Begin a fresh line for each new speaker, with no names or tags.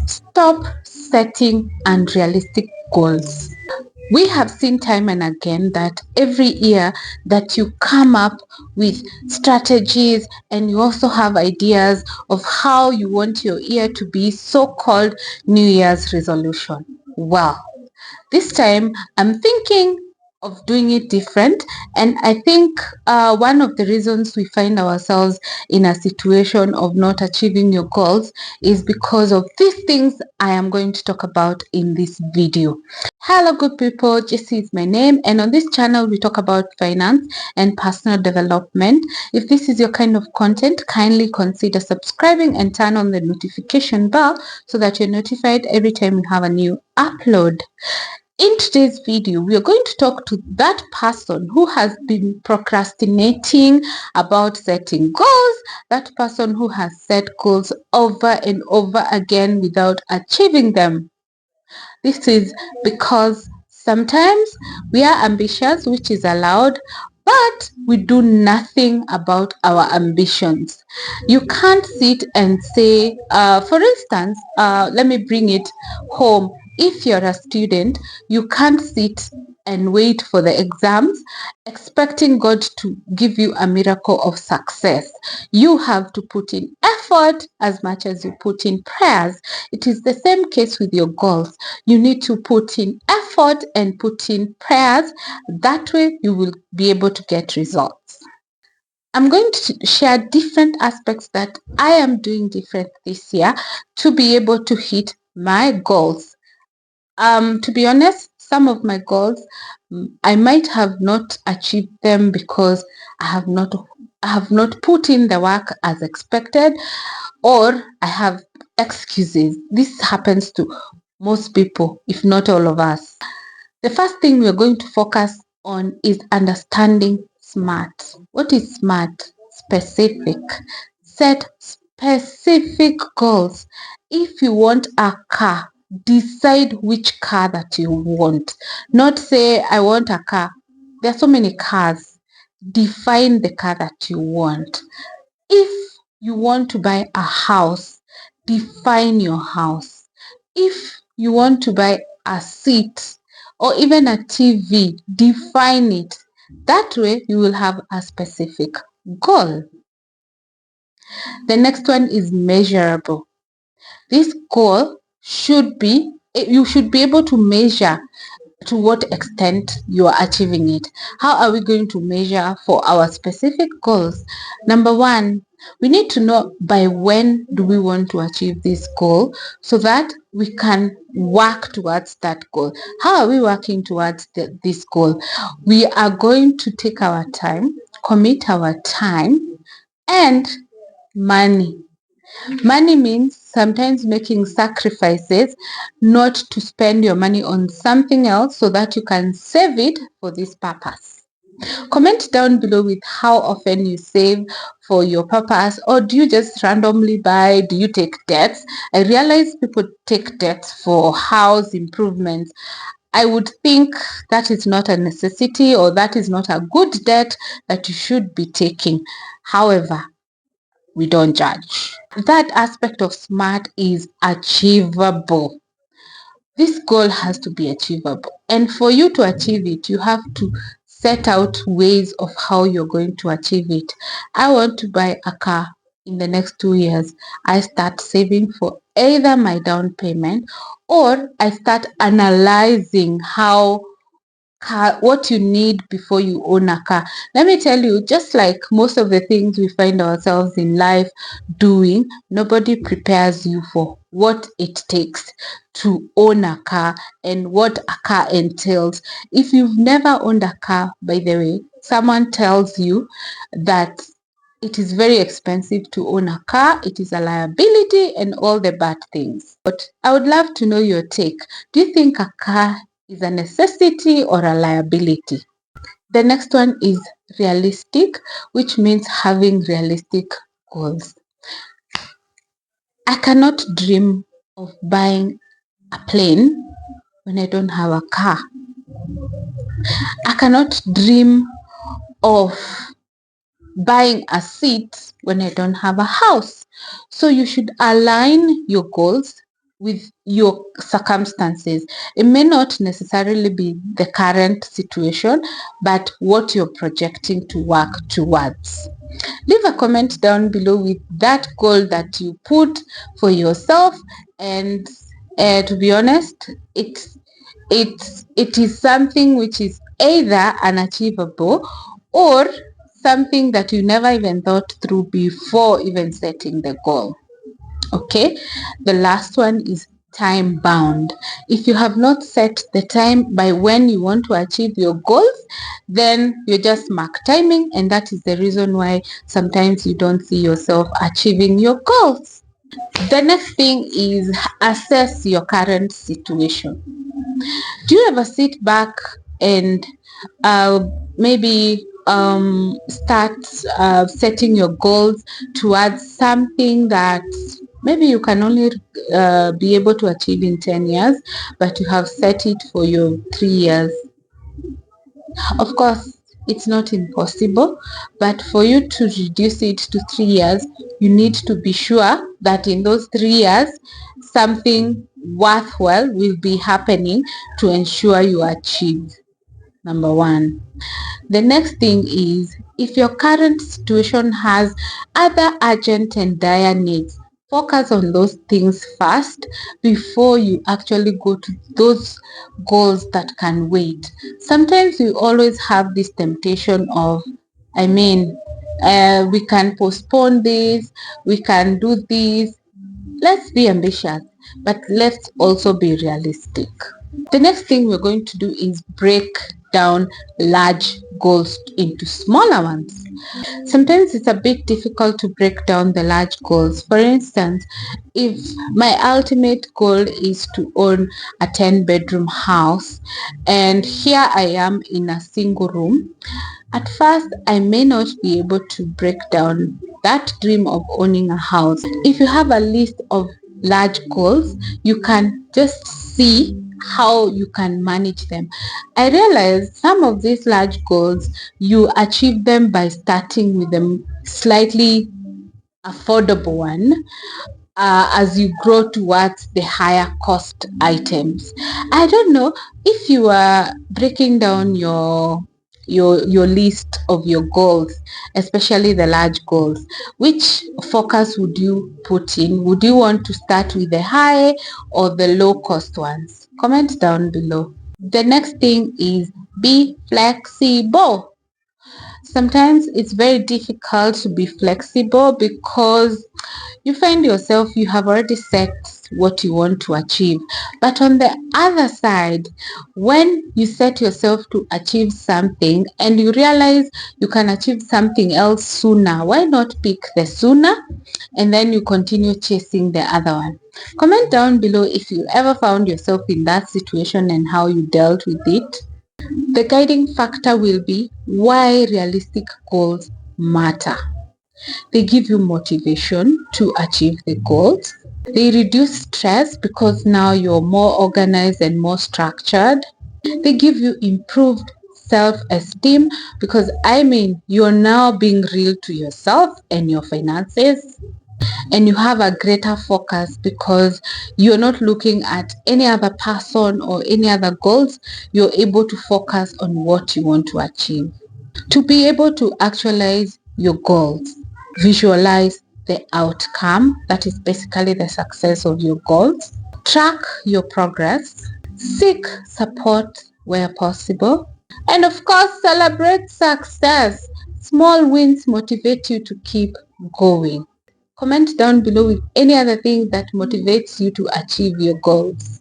Stop setting unrealistic goals. We have seen time and again that every year that you come up with strategies and you also have ideas of how you want your year to be, so-called New Year's resolution. Well, this time I'm thinking of doing it different, and I think one of the reasons we find ourselves in a situation of not achieving your goals is because of these things I am going to talk about in this video. Hello good people, Jessie is my name, and on this channel we talk about finance and personal development. If this is your kind of content, kindly consider subscribing and turn on the notification bell so that you're notified every time we have a new upload. In today's video, we are going to talk to that person who has been procrastinating about setting goals, that person who has set goals over and over again without achieving them. This is because sometimes we are ambitious, which is allowed, but we do nothing about our ambitions. You can't sit and say, for instance, let me bring it home. If you're a student, you can't sit and wait for the exams expecting God to give you a miracle of success. You have to put in effort as much as you put in prayers. It is the same case with your goals. You need to put in effort and put in prayers. That way you will be able to get results. I'm going to share different aspects that I am doing different this year to be able to hit my goals. To be honest, some of my goals, I might have not achieved them because I have not put in the work as expected, or I have excuses. This happens to most people, if not all of us. The first thing we're going to focus on is understanding SMART. What is SMART? Specific. Set specific goals. If you want a car, decide which car that you want. Not say, I want a car. There are so many cars. Define the car that you want. If you want to buy a house, define your house. If you want to buy a seat or even a TV, define it. That way you will have a specific goal. The next one is measurable. This goal should be, you should be able to measure to what extent you are achieving it. How are we going to measure for our specific goals? Number one, we need to know by when do we want to achieve this goal so that we can work towards that goal. How are we working towards this goal? We are going to take our time, commit our time and money. Money means sometimes making sacrifices not to spend your money on something else so that you can save it for this purpose. Comment down below with how often you save for your purpose, or do you just randomly buy? Do you take debts? I realize people take debts for house improvements. I would think that is not a necessity, or that is not a good debt that you should be taking. However, we don't judge. That aspect of SMART is achievable. This goal has to be achievable. And for you to achieve it, you have to set out ways of how you're going to achieve it. I want to buy a car in the next 2 years. I start saving for either my down payment, or I start analyzing what you need before you own a car. Let me tell you, just like most of the things we find ourselves in life doing, nobody prepares you for what it takes to own a car and what a car entails. If you've never owned a car, by the way, someone tells you that it is very expensive to own a car, it is a liability and all the bad things. But I would love to know your take. Do you think a car is a necessity or a liability? The next one is realistic, which means having realistic goals. I cannot dream of buying a plane when I don't have a car. I cannot dream of buying a seat when I don't have a house. So you should align your goals with your circumstances. It may not necessarily be the current situation, but what you're projecting to work towards. Leave a comment down below with that goal that you put for yourself, and to be honest, it is something which is either unachievable or something that you never even thought through before even setting the goal. Okay, the last one is time bound. If you have not set the time by when you want to achieve your goals, then you just mark timing, and that is the reason why sometimes you don't see yourself achieving your goals. The next thing is assess your current situation. Do you ever sit back and maybe start setting your goals towards something that maybe you can only be able to achieve in 10 years, but you have set it for your 3 years? Of course, it's not impossible, but for you to reduce it to 3 years, you need to be sure that in those 3 years, something worthwhile will be happening to ensure you achieve. Number one. The next thing is, if your current situation has other urgent and dire needs, focus on those things first before you actually go to those goals that can wait. Sometimes we always have this temptation of, we can postpone this, we can do this. Let's be ambitious, but let's also be realistic. The next thing we're going to do is break down large goals into smaller ones. Sometimes it's a bit difficult to break down the large goals. For instance, if my ultimate goal is to own a 10-bedroom house, and here I am in a single room, at first I may not be able to break down that dream of owning a house. If you have a list of large goals, you can just see how you can manage them. I realize some of these large goals, you achieve them by starting with a slightly affordable one, as you grow towards the higher cost items. I don't know if you are breaking down your list of your goals, especially the large goals. Which focus would you put in? Would you want to start with the high or the low cost ones? Comment down below. The next thing is be flexible. Sometimes it's very difficult to be flexible because you find yourself, you have already set what you want to achieve. But on the other side, when you set yourself to achieve something and you realize you can achieve something else sooner, why not pick the sooner and then you continue chasing the other one? Comment down below if you ever found yourself in that situation and how you dealt with it. The guiding factor will be why realistic goals matter. They give you motivation to achieve the goals. They reduce stress because now you're more organized and more structured. They give you improved self-esteem because you're now being real to yourself and your finances. And you have a greater focus because you're not looking at any other person or any other goals. You're able to focus on what you want to achieve. To be able to actualize your goals, visualize the outcome, that is basically the success of your goals. Track your progress. Seek support where possible. And of course, celebrate success. Small wins motivate you to keep going. Comment down below with any other thing that motivates you to achieve your goals.